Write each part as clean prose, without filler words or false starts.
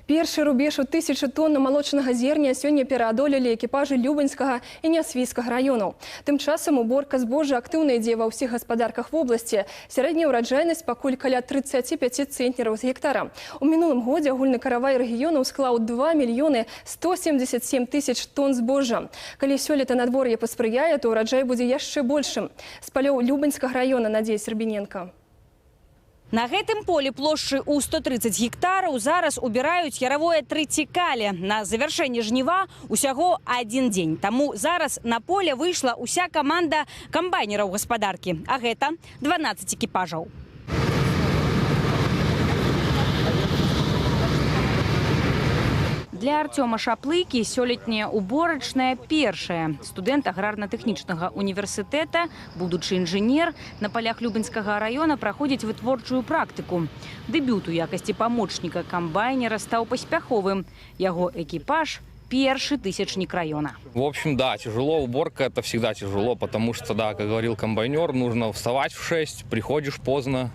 Першы рубеж у 1000 тонн малочнага зерня сёння пераадолелі экіпажы Любаньскага і Нясвійскага раёнаў. Тым часам уборка збожжа актыўна ідзе ва ўсіх гаспадарках вобласці. Сярэдняя ўраджайнасць пакуль каля 35 цэнтнераў з гектара. У мінулым годзе агульны каравай рэгіёнаў склаў 2 мільёны 177 тысяч тонн збожжа. Калі сёлета надвор'е паспрыяе, то ўраджай будзе яшчэ большым. З палёў Любаньскага раёна Надзея Сербіненка. На гэтым полі плошчы ў 130 гектараў зараз убіраюць яровое трыцікале. На завяршэнне жніва усяго адзін дзень. Таму зараз на поле выйшла ўся каманда камбайнераў гаспадаркі. А гэта 12 экіпажаў. Для Артёма Шаплыкі сёлетняя уборачная першая. Студэнт аграрна-тэхнічнага універсітэта, будучы інжынер, на палях Любаньскага раёна праходзіць вытворчую практыку. Дэбют у якасці памочніка камбайнера стаў паспяховым. Яго экіпаж – першы тысячник района. В общем, да, тяжело. Уборка – это всегда тяжело, потому что, да, как говорил комбайнер, нужно вставать в 6, приходишь поздно.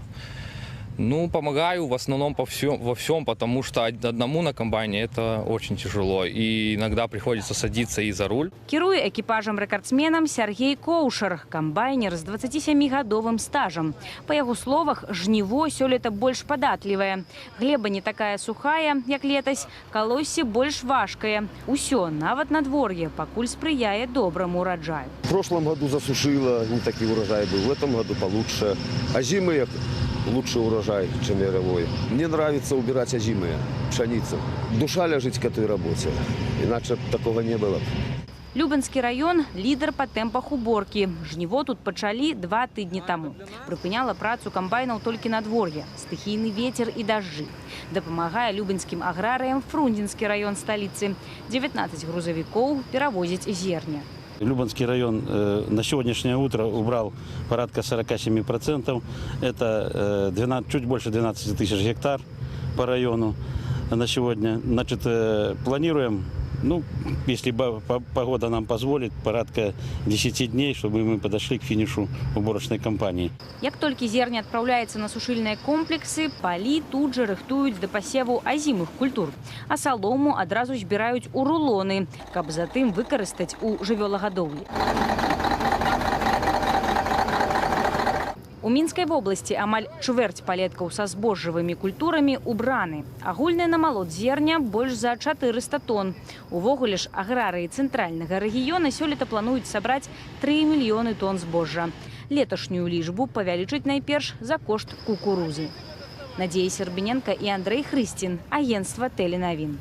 Ну, помогаю в основном во всем, потому что одному на комбайне это очень тяжело. И иногда приходится садиться и за руль. Кіруе экіпажам-рэкардсменам Сергей Коушар, комбайнер з 27-гадовым стажем. По яго словах, жніво сёлета больш падатлівае. Глеба не такая сухая, як летась, калоссі больш важкае. Усё, нават надвор'е, пакуль спрыяе добраму ураджаю. В прошлом году засушило, не такой урожай был, в этом году получше. А зимы лучше урожай, чем яровой. Мне нравится убирать озимые, пшеницу. Душа лежит к этой работе, иначе такого не было. Любанскі раён – лідар па тэмпах уборкі. Жніво тут пачалі 2 тыдні таму. Прыпыняла працу камбайнаў толькі надвор'е, стыхійны вецер і дажджы. Дапамагае любаньскім аграрыям Фрунзенскі раён сталіцы. 19 грузавікоў перавозяць зерня. Любанский район на сегодняшнее утро убрал порядка 47%. Это чуть больше 12 тысяч гектар по району на сегодня. Значит, планируем, ну, если погода нам позволит, порядка 10 дней, чтобы мы подошли к финишу уборочной кампании. Як толькі зерня адпраўляецца на сушыльныя комплексы, палі тут жа рыхтуюць да пасеву азімых культур. А салому адразу збіраюць у рулоны, каб затым выкарыстаць у жывёлагадоўлі. У Мінскай вобласці амаль чвэрць палеткаў са збожжавымі культурамі убраны. Агульны намалот зерня больш за 400 тонн. Увогуле ж аграрыі цэнтральнага рэгіёна сёлета плануюць сабраць 3 мільёны тонн збожжа. Леташнюю лічбу павялічыць найперш за кошт кукурузы. Надзея Сербіненка і Андрэй Хрысцін, агенцтва Тэленавін.